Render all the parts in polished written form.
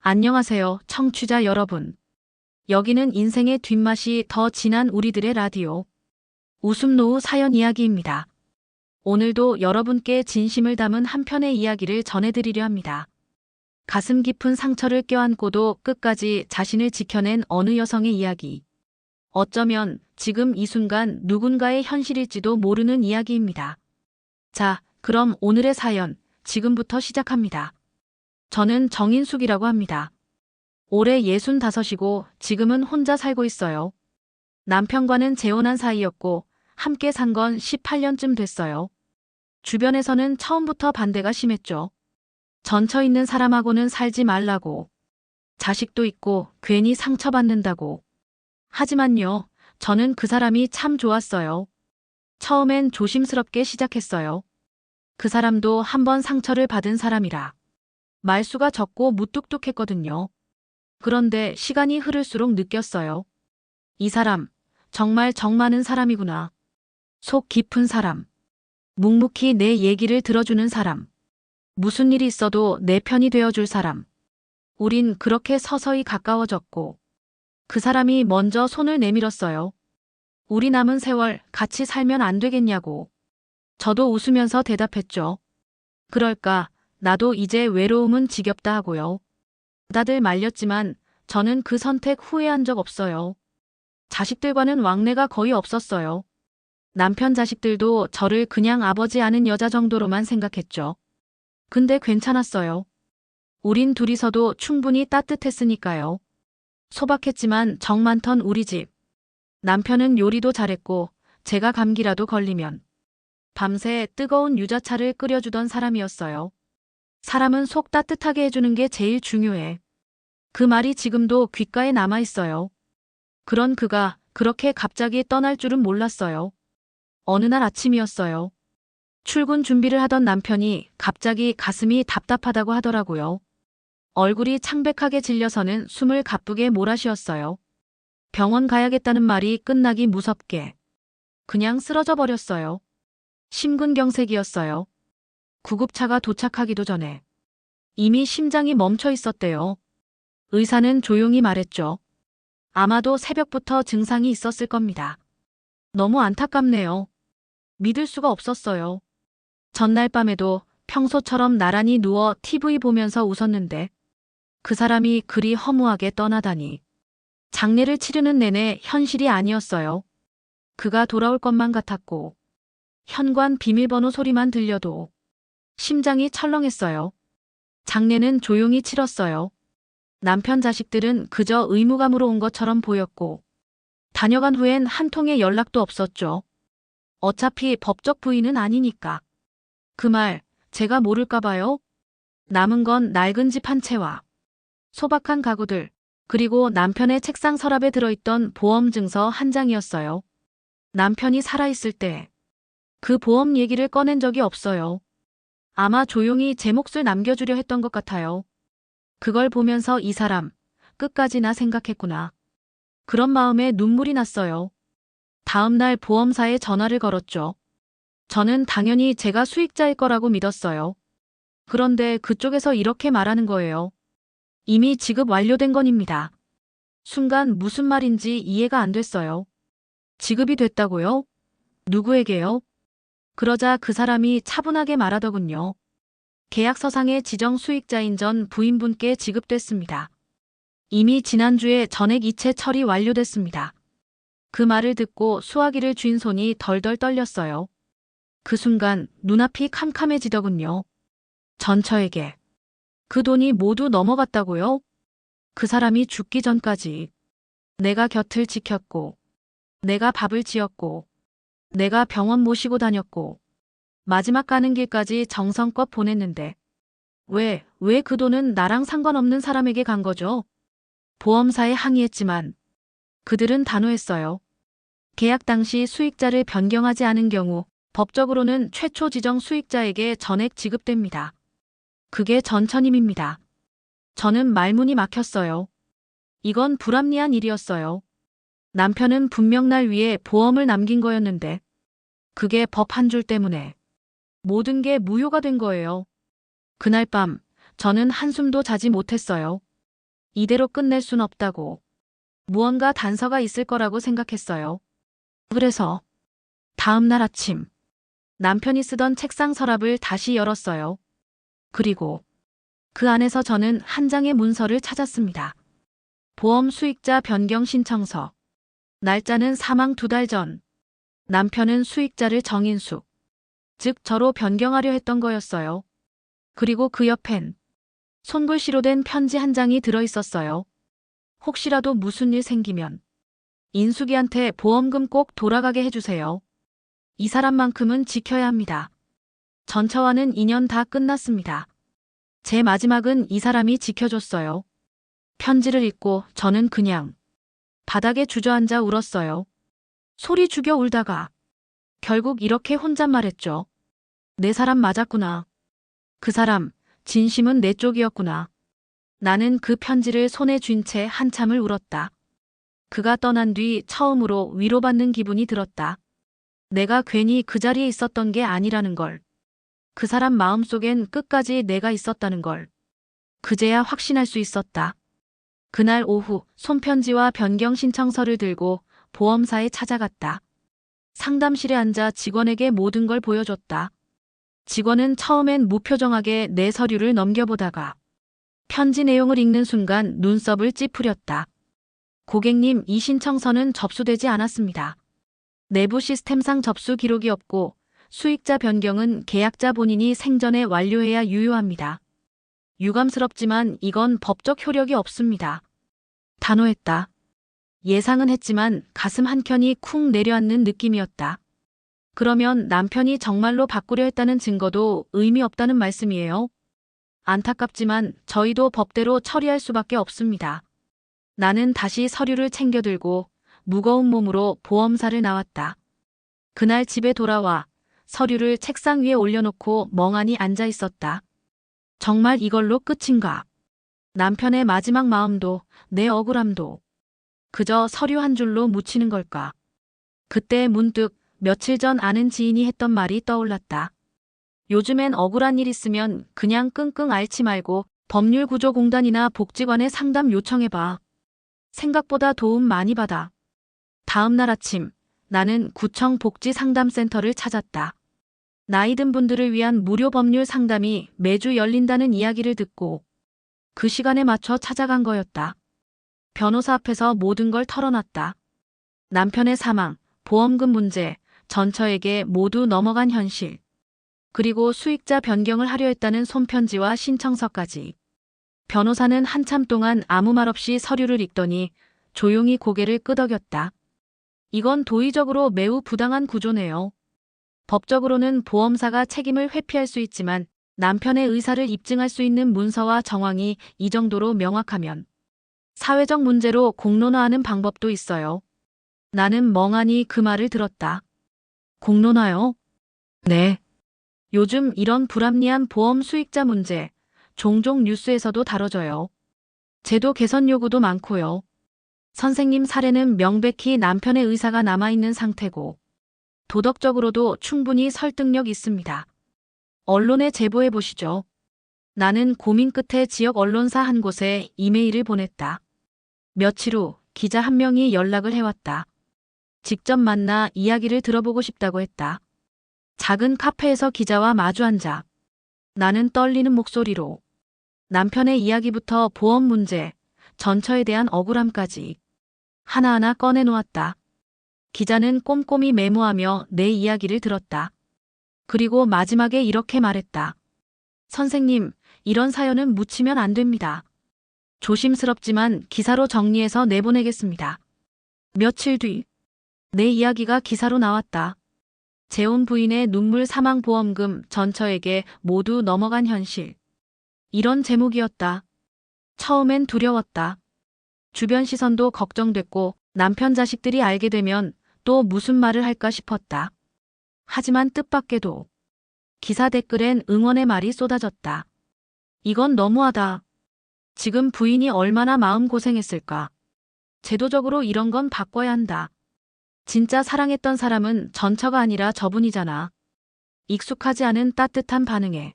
안녕하세요, 청취자 여러분. 여기는 인생의 뒷맛이 더 진한 우리들의 라디오. 웃음 노후 사연 이야기입니다. 오늘도 여러분께 진심을 담은 한 편의 이야기를 전해드리려 합니다. 가슴 깊은 상처를 껴안고도 끝까지 자신을 지켜낸 어느 여성의 이야기. 어쩌면 지금 이 순간 누군가의 현실일지도 모르는 이야기입니다. 자, 그럼 오늘의 사연, 지금부터 시작합니다. 저는 정인숙이라고 합니다. 올해 65이고 지금은 혼자 살고 있어요. 남편과는 재혼한 사이였고 함께 산 건 18년쯤 됐어요. 주변에서는 처음부터 반대가 심했죠. 전처 있는 사람하고는 살지 말라고. 자식도 있고 괜히 상처받는다고. 하지만요, 저는 그 사람이 참 좋았어요. 처음엔 조심스럽게 시작했어요. 그 사람도 한번 상처를 받은 사람이라. 말수가 적고 무뚝뚝했거든요. 그런데 시간이 흐를수록 느꼈어요. 이 사람, 정말 정 많은 사람이구나. 속 깊은 사람. 묵묵히 내 얘기를 들어주는 사람. 무슨 일이 있어도 내 편이 되어줄 사람. 우린 그렇게 서서히 가까워졌고, 그 사람이 먼저 손을 내밀었어요. 우리 남은 세월 같이 살면 안 되겠냐고. 저도 웃으면서 대답했죠. 그럴까, 나도 이제 외로움은 지겹다 하고요. 다들 말렸지만 저는 그 선택 후회한 적 없어요. 자식들과는 왕래가 거의 없었어요. 남편 자식들도 저를 그냥 아버지 아는 여자 정도로만 생각했죠. 근데 괜찮았어요. 우린 둘이서도 충분히 따뜻했으니까요. 소박했지만 정 많던 우리 집. 남편은 요리도 잘했고 제가 감기라도 걸리면 밤새 뜨거운 유자차를 끓여주던 사람이었어요. 사람은 속 따뜻하게 해주는 게 제일 중요해. 그 말이 지금도 귓가에 남아있어요. 그런 그가 그렇게 갑자기 떠날 줄은 몰랐어요. 어느 날 아침이었어요. 출근 준비를 하던 남편이 갑자기 가슴이 답답하다고 하더라고요. 얼굴이 창백하게 질려서는 숨을 가쁘게 몰아쉬었어요. 병원 가야겠다는 말이 끝나기 무섭게. 그냥 쓰러져 버렸어요. 심근경색이었어요. 구급차가 도착하기도 전에. 이미 심장이 멈춰 있었대요. 의사는 조용히 말했죠. 아마도 새벽부터 증상이 있었을 겁니다. 너무 안타깝네요. 믿을 수가 없었어요. 전날 밤에도 평소처럼 나란히 누워 TV 보면서 웃었는데 그 사람이 그리 허무하게 떠나다니. 장례를 치르는 내내 현실이 아니었어요. 그가 돌아올 것만 같았고 현관 비밀번호 소리만 들려도 심장이 철렁했어요. 장례는 조용히 치렀어요. 남편 자식들은 그저 의무감으로 온 것처럼 보였고 다녀간 후엔 한 통의 연락도 없었죠. 어차피 법적 부인은 아니니까. 그 말 제가 모를까 봐요. 남은 건 낡은 집 한 채와 소박한 가구들, 그리고 남편의 책상 서랍에 들어있던 보험 증서 한 장이었어요. 남편이 살아있을 때 그 보험 얘기를 꺼낸 적이 없어요. 아마 조용히 제 몫을 남겨주려 했던 것 같아요. 그걸 보면서 이 사람, 끝까지 나 생각했구나. 그런 마음에 눈물이 났어요. 다음 날 보험사에 전화를 걸었죠. 저는 당연히 제가 수익자일 거라고 믿었어요. 그런데 그쪽에서 이렇게 말하는 거예요. 이미 지급 완료된 건입니다. 순간 무슨 말인지 이해가 안 됐어요. 지급이 됐다고요? 누구에게요? 그러자 그 사람이 차분하게 말하더군요. 계약서상의 지정 수익자인 전 부인분께 지급됐습니다. 이미 지난주에 전액 이체 처리 완료됐습니다. 그 말을 듣고 수화기를 쥔 손이 덜덜 떨렸어요. 그 순간 눈앞이 캄캄해지더군요. 전처에게 그 돈이 모두 넘어갔다고요? 그 사람이 죽기 전까지 내가 곁을 지켰고 내가 밥을 지었고 내가 병원 모시고 다녔고 마지막 가는 길까지 정성껏 보냈는데 왜 그 돈은 나랑 상관없는 사람에게 간 거죠? 보험사에 항의했지만 그들은 단호했어요. 계약 당시 수익자를 변경하지 않은 경우 법적으로는 최초 지정 수익자에게 전액 지급됩니다. 그게 전처님입니다. 저는 말문이 막혔어요. 이건 불합리한 일이었어요. 남편은 분명 날 위해 보험을 남긴 거였는데 그게 법 한 줄 때문에 모든 게 무효가 된 거예요. 그날 밤 저는 한숨도 자지 못했어요. 이대로 끝낼 순 없다고. 무언가 단서가 있을 거라고 생각했어요. 그래서 다음 날 아침 남편이 쓰던 책상 서랍을 다시 열었어요. 그리고 그 안에서 저는 한 장의 문서를 찾았습니다. 보험 수익자 변경 신청서. 날짜는 사망 2달 전. 남편은 수익자를 정인숙, 즉 저로 변경하려 했던 거였어요. 그리고 그 옆엔 손글씨로 된 편지 한 장이 들어있었어요. 혹시라도 무슨 일 생기면 인숙이한테 보험금 꼭 돌아가게 해주세요. 이 사람만큼은 지켜야 합니다. 전처와는 인연 다 끝났습니다. 제 마지막은 이 사람이 지켜줬어요. 편지를 읽고 저는 그냥 바닥에 주저앉아 울었어요. 소리 죽여 울다가 결국 이렇게 혼잣말했죠. 내 사람 맞았구나. 그 사람, 진심은 내 쪽이었구나. 나는 그 편지를 손에 쥔 채 한참을 울었다. 그가 떠난 뒤 처음으로 위로받는 기분이 들었다. 내가 괜히 그 자리에 있었던 게 아니라는 걸. 그 사람 마음속엔 끝까지 내가 있었다는 걸. 그제야 확신할 수 있었다. 그날 오후 손편지와 변경 신청서를 들고 보험사에 찾아갔다. 상담실에 앉아 직원에게 모든 걸 보여줬다. 직원은 처음엔 무표정하게 내 서류를 넘겨보다가 편지 내용을 읽는 순간 눈썹을 찌푸렸다. 고객님, 이 신청서는 접수되지 않았습니다. 내부 시스템상 접수 기록이 없고 수익자 변경은 계약자 본인이 생전에 완료해야 유효합니다. 유감스럽지만 이건 법적 효력이 없습니다. 단호했다. 예상은 했지만 가슴 한켠이 쿵 내려앉는 느낌이었다. 그러면 남편이 정말로 바꾸려 했다는 증거도 의미 없다는 말씀이에요? 안타깝지만 저희도 법대로 처리할 수밖에 없습니다. 나는 다시 서류를 챙겨들고 무거운 몸으로 보험사를 나왔다. 그날 집에 돌아와 서류를 책상 위에 올려놓고 멍하니 앉아 있었다. 정말 이걸로 끝인가? 남편의 마지막 마음도 내 억울함도 그저 서류 한 줄로 묻히는 걸까? 그때 문득 며칠 전 아는 지인이 했던 말이 떠올랐다. 요즘엔 억울한 일 있으면 그냥 끙끙 앓지 말고 법률구조공단이나 복지관에 상담 요청해봐. 생각보다 도움 많이 받아. 다음 날 아침 나는 구청 복지상담센터를 찾았다. 나이 든 분들을 위한 무료 법률 상담이 매주 열린다는 이야기를 듣고 그 시간에 맞춰 찾아간 거였다. 변호사 앞에서 모든 걸 털어놨다. 남편의 사망, 보험금 문제, 전처에게 모두 넘어간 현실. 그리고 수익자 변경을 하려 했다는 손편지와 신청서까지. 변호사는 한참 동안 아무 말 없이 서류를 읽더니 조용히 고개를 끄덕였다. 이건 도의적으로 매우 부당한 구조네요. 법적으로는 보험사가 책임을 회피할 수 있지만 남편의 의사를 입증할 수 있는 문서와 정황이 이 정도로 명확하면 사회적 문제로 공론화하는 방법도 있어요. 나는 멍하니 그 말을 들었다. 공론화요? 네. 요즘 이런 불합리한 보험 수익자 문제 종종 뉴스에서도 다뤄져요. 제도 개선 요구도 많고요. 선생님 사례는 명백히 남편의 의사가 남아있는 상태고 도덕적으로도 충분히 설득력 있습니다. 언론에 제보해 보시죠. 나는 고민 끝에 지역 언론사 한 곳에 이메일을 보냈다. 며칠 후 기자 한 명이 연락을 해왔다. 직접 만나 이야기를 들어보고 싶다고 했다. 작은 카페에서 기자와 마주 앉아 나는 떨리는 목소리로 남편의 이야기부터 보험 문제, 전처에 대한 억울함까지 하나하나 꺼내놓았다. 기자는 꼼꼼히 메모하며 내 이야기를 들었다. 그리고 마지막에 이렇게 말했다. 선생님, 이런 사연은 묻히면 안 됩니다. 조심스럽지만 기사로 정리해서 내보내겠습니다. 며칠 뒤 내 이야기가 기사로 나왔다. 재혼 부인의 눈물 사망 보험금 전처에게 모두 넘어간 현실. 이런 제목이었다. 처음엔 두려웠다. 주변 시선도 걱정됐고 남편 자식들이 알게 되면 또 무슨 말을 할까 싶었다. 하지만 뜻밖에도 기사 댓글엔 응원의 말이 쏟아졌다. 이건 너무하다. 지금 부인이 얼마나 마음고생했을까. 제도적으로 이런 건 바꿔야 한다. 진짜 사랑했던 사람은 전처가 아니라 저분이잖아. 익숙하지 않은 따뜻한 반응에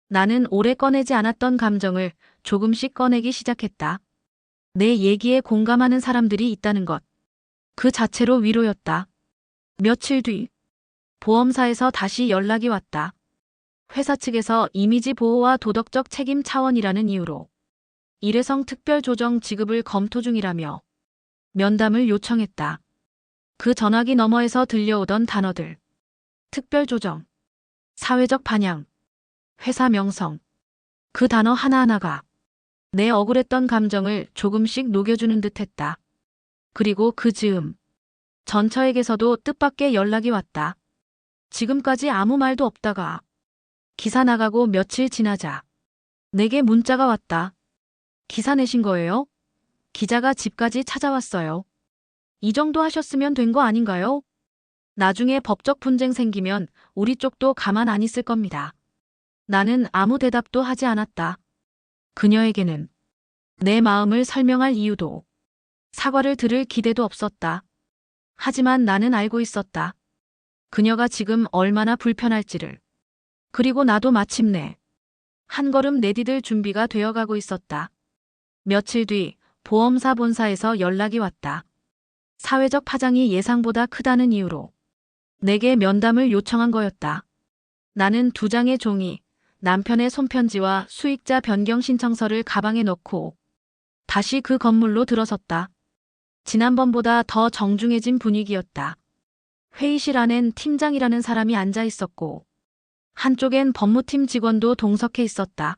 나는 오래 꺼내지 않았던 감정을 조금씩 꺼내기 시작했다. 내 얘기에 공감하는 사람들이 있다는 것. 그 자체로 위로였다. 며칠 뒤 보험사에서 다시 연락이 왔다. 회사 측에서 이미지 보호와 도덕적 책임 차원이라는 이유로 일회성 특별조정 지급을 검토 중이라며 면담을 요청했다. 그 전화기 너머에서 들려오던 단어들. 특별조정, 사회적 반향, 회사 명성. 그 단어 하나하나가 내 억울했던 감정을 조금씩 녹여주는 듯했다. 그리고 그 즈음 전처에게서도 뜻밖의 연락이 왔다. 지금까지 아무 말도 없다가 기사 나가고 며칠 지나자 내게 문자가 왔다. 기사 내신 거예요? 기자가 집까지 찾아왔어요. 이 정도 하셨으면 된 거 아닌가요? 나중에 법적 분쟁 생기면 우리 쪽도 가만 안 있을 겁니다. 나는 아무 대답도 하지 않았다. 그녀에게는 내 마음을 설명할 이유도 사과를 들을 기대도 없었다. 하지만 나는 알고 있었다. 그녀가 지금 얼마나 불편할지를. 그리고 나도 마침내 한 걸음 내디딜 준비가 되어가고 있었다. 며칠 뒤 보험사 본사에서 연락이 왔다. 사회적 파장이 예상보다 크다는 이유로 내게 면담을 요청한 거였다. 나는 2장의 종이, 남편의 손편지와 수익자 변경 신청서를 가방에 넣고 다시 그 건물로 들어섰다. 지난번보다 더 정중해진 분위기였다. 회의실 안엔 팀장이라는 사람이 앉아 있었고 한쪽엔 법무팀 직원도 동석해 있었다.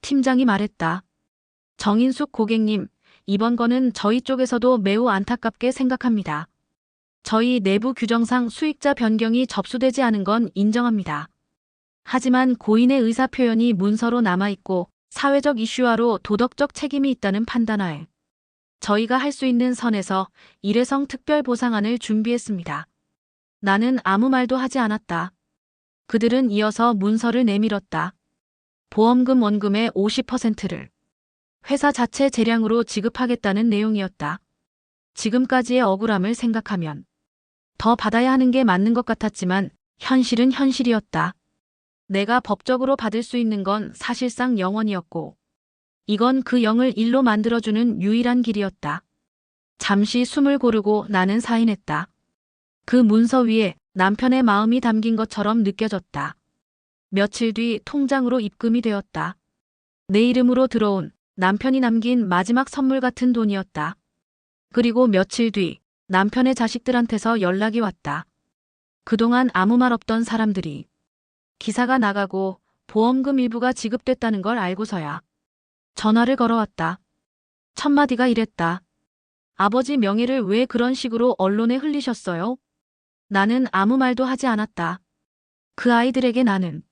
팀장이 말했다. 정인숙 고객님, 이번 건은 저희 쪽에서도 매우 안타깝게 생각합니다. 저희 내부 규정상 수익자 변경이 접수되지 않은 건 인정합니다. 하지만 고인의 의사 표현이 문서로 남아있고 사회적 이슈화로 도덕적 책임이 있다는 판단하에 저희가 할 수 있는 선에서 일회성 특별 보상안을 준비했습니다. 나는 아무 말도 하지 않았다. 그들은 이어서 문서를 내밀었다. 보험금 원금의 50%를 회사 자체 재량으로 지급하겠다는 내용이었다. 지금까지의 억울함을 생각하면 더 받아야 하는 게 맞는 것 같았지만 현실은 현실이었다. 내가 법적으로 받을 수 있는 건 사실상 0원이었고 이건 그 0을 1로 만들어주는 유일한 길이었다. 잠시 숨을 고르고 나는 사인했다. 그 문서 위에 남편의 마음이 담긴 것처럼 느껴졌다. 며칠 뒤 통장으로 입금이 되었다. 내 이름으로 들어온 남편이 남긴 마지막 선물 같은 돈이었다. 그리고 며칠 뒤 남편의 자식들한테서 연락이 왔다. 그동안 아무 말 없던 사람들이 기사가 나가고 보험금 일부가 지급됐다는 걸 알고서야 전화를 걸어왔다. 첫 마디가 이랬다. 아버지 명예를 왜 그런 식으로 언론에 흘리셨어요? 나는 아무 말도 하지 않았다. 그 아이들에게 나는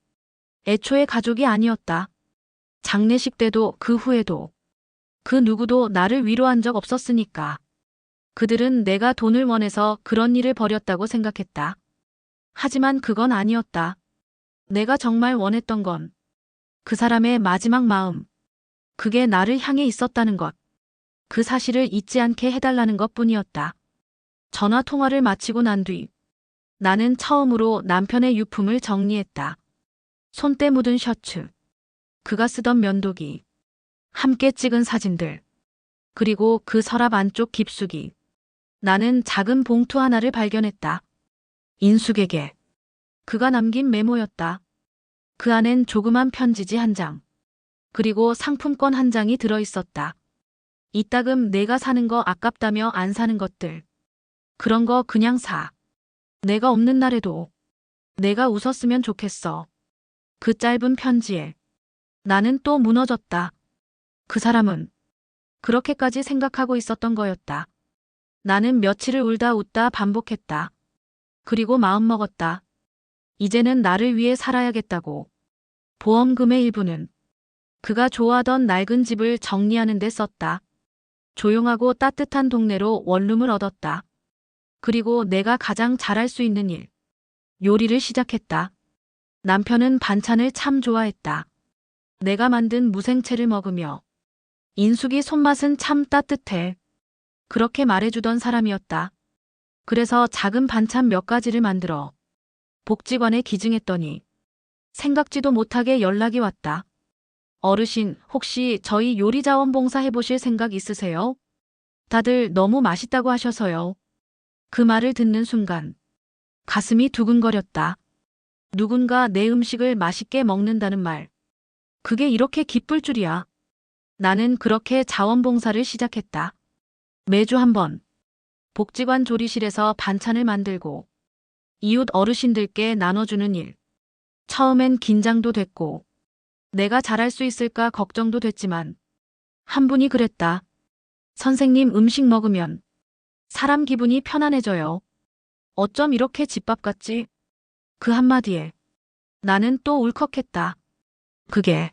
애초에 가족이 아니었다. 장례식 때도 그 후에도 그 누구도 나를 위로한 적 없었으니까. 그들은 내가 돈을 원해서 그런 일을 벌였다고 생각했다. 하지만 그건 아니었다. 내가 정말 원했던 건 그 사람의 마지막 마음, 그게 나를 향해 있었다는 것, 그 사실을 잊지 않게 해달라는 것뿐이었다. 전화 통화를 마치고 난 뒤 나는 처음으로 남편의 유품을 정리했다. 손때 묻은 셔츠, 그가 쓰던 면도기, 함께 찍은 사진들, 그리고 그 서랍 안쪽 깊숙이 나는 작은 봉투 하나를 발견했다. 인숙에게 그가 남긴 메모였다. 그 안엔 조그만 편지지 1장, 그리고 상품권 1장이 들어있었다. 이따금 내가 사는 거 아깝다며 안 사는 것들. 그런 거 그냥 사. 내가 없는 날에도 내가 웃었으면 좋겠어. 그 짧은 편지에 나는 또 무너졌다. 그 사람은 그렇게까지 생각하고 있었던 거였다. 나는 며칠을 울다 웃다 반복했다. 그리고 마음먹었다. 이제는 나를 위해 살아야겠다고. 보험금의 일부는 그가 좋아하던 낡은 집을 정리하는 데 썼다. 조용하고 따뜻한 동네로 원룸을 얻었다. 그리고 내가 가장 잘할 수 있는 일, 요리를 시작했다. 남편은 반찬을 참 좋아했다. 내가 만든 무생채를 먹으며 인숙이 손맛은 참 따뜻해. 그렇게 말해주던 사람이었다. 그래서 작은 반찬 몇 가지를 만들어 복지관에 기증했더니 생각지도 못하게 연락이 왔다. 어르신, 혹시 저희 요리 자원봉사 해보실 생각 있으세요? 다들 너무 맛있다고 하셔서요. 그 말을 듣는 순간 가슴이 두근거렸다. 누군가 내 음식을 맛있게 먹는다는 말. 그게 이렇게 기쁠 줄이야. 나는 그렇게 자원봉사를 시작했다. 매주 한 번 복지관 조리실에서 반찬을 만들고 이웃 어르신들께 나눠주는 일. 처음엔 긴장도 됐고 내가 잘할 수 있을까 걱정도 됐지만 한 분이 그랬다. 선생님, 음식 먹으면 사람 기분이 편안해져요. 어쩜 이렇게 집밥 같지? 그 한마디에 나는 또 울컥했다. 그게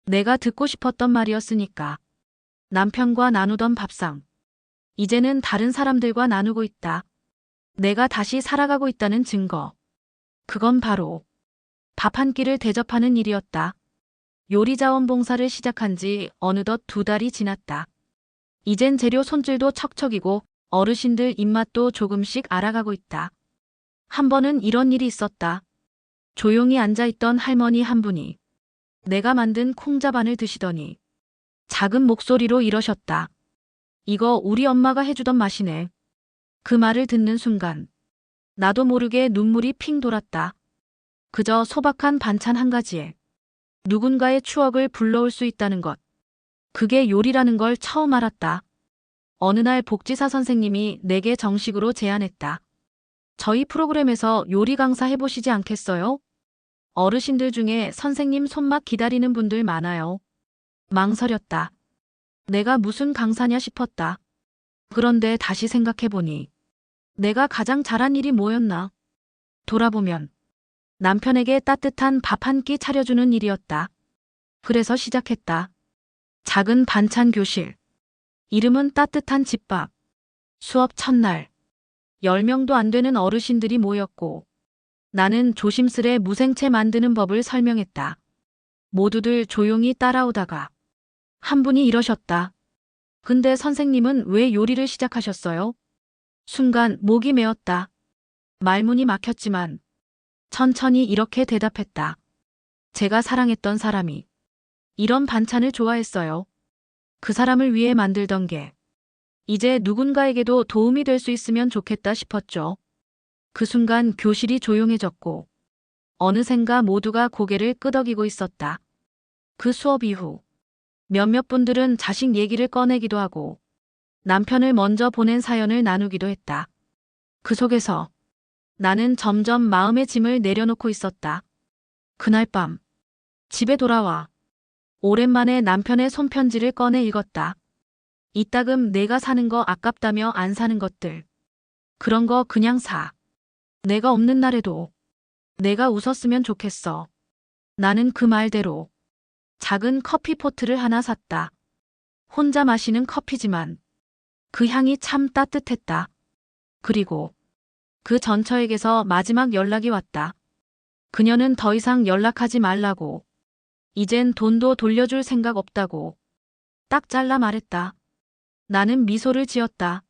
내가 듣고 싶었던 말이었으니까. 남편과 나누던 밥상. 이제는 다른 사람들과 나누고 있다. 내가 다시 살아가고 있다는 증거. 그건 바로 밥 한 끼를 대접하는 일이었다. 요리 자원봉사를 시작한 지 어느덧 2달이 지났다. 이젠 재료 손질도 척척이고 어르신들 입맛도 조금씩 알아가고 있다. 한 번은 이런 일이 있었다. 조용히 앉아있던 할머니 한 분이 내가 만든 콩자반을 드시더니 작은 목소리로 이러셨다. 이거 우리 엄마가 해주던 맛이네. 그 말을 듣는 순간 나도 모르게 눈물이 핑 돌았다. 그저 소박한 반찬 한 가지에 누군가의 추억을 불러올 수 있다는 것. 그게 요리라는 걸 처음 알았다. 어느 날 복지사 선생님이 내게 정식으로 제안했다. 저희 프로그램에서 요리 강사 해보시지 않겠어요? 어르신들 중에 선생님 손맛 기다리는 분들 많아요. 망설였다. 내가 무슨 강사냐 싶었다. 그런데 다시 생각해보니 내가 가장 잘한 일이 뭐였나? 돌아보면 남편에게 따뜻한 밥 한 끼 차려주는 일이었다. 그래서 시작했다. 작은 반찬 교실. 이름은 따뜻한 집밥. 수업 첫날 10명도 안 되는 어르신들이 모였고 나는 조심스레 무생채 만드는 법을 설명했다. 모두들 조용히 따라오다가 한 분이 이러셨다. 근데 선생님은 왜 요리를 시작하셨어요? 순간 목이 메었다. 말문이 막혔지만 천천히 이렇게 대답했다. 제가 사랑했던 사람이 이런 반찬을 좋아했어요. 그 사람을 위해 만들던 게 이제 누군가에게도 도움이 될 수 있으면 좋겠다 싶었죠. 그 순간 교실이 조용해졌고 어느샌가 모두가 고개를 끄덕이고 있었다. 그 수업 이후 몇몇 분들은 자식 얘기를 꺼내기도 하고 남편을 먼저 보낸 사연을 나누기도 했다. 그 속에서 나는 점점 마음의 짐을 내려놓고 있었다. 그날 밤 집에 돌아와 오랜만에 남편의 손편지를 꺼내 읽었다. 이따금 내가 사는 거 아깝다며 안 사는 것들. 그런 거 그냥 사. 내가 없는 날에도 내가 웃었으면 좋겠어. 나는 그 말대로 작은 커피포트를 하나 샀다. 혼자 마시는 커피지만 그 향이 참 따뜻했다. 그리고 그 전처에게서 마지막 연락이 왔다. 그녀는 더 이상 연락하지 말라고. 이젠 돈도 돌려줄 생각 없다고. 딱 잘라 말했다. 나는 미소를 지었다.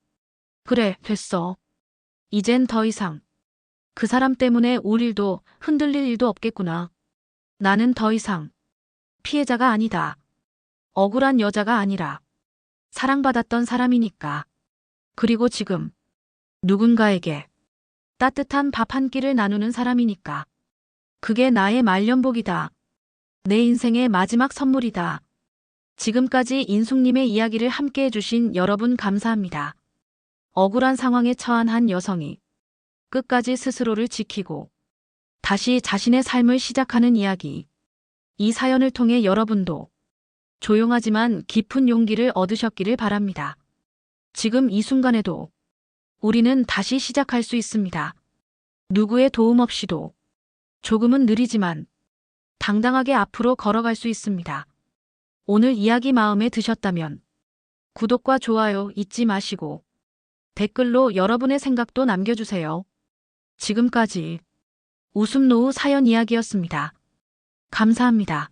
그래, 됐어. 이젠 더 이상 그 사람 때문에 울 일도 흔들릴 일도 없겠구나. 나는 더 이상 피해자가 아니다. 억울한 여자가 아니라 사랑받았던 사람이니까. 그리고 지금 누군가에게 따뜻한 밥 한 끼를 나누는 사람이니까. 그게 나의 말년복이다. 내 인생의 마지막 선물이다. 지금까지 인숙님의 이야기를 함께 해주신 여러분 감사합니다. 억울한 상황에 처한 한 여성이 끝까지 스스로를 지키고 다시 자신의 삶을 시작하는 이야기. 이 사연을 통해 여러분도 조용하지만 깊은 용기를 얻으셨기를 바랍니다. 지금 이 순간에도 우리는 다시 시작할 수 있습니다. 누구의 도움 없이도 조금은 느리지만 당당하게 앞으로 걸어갈 수 있습니다. 오늘 이야기 마음에 드셨다면 구독과 좋아요 잊지 마시고 댓글로 여러분의 생각도 남겨주세요. 지금까지 웃음 노후 사연 이야기였습니다. 감사합니다.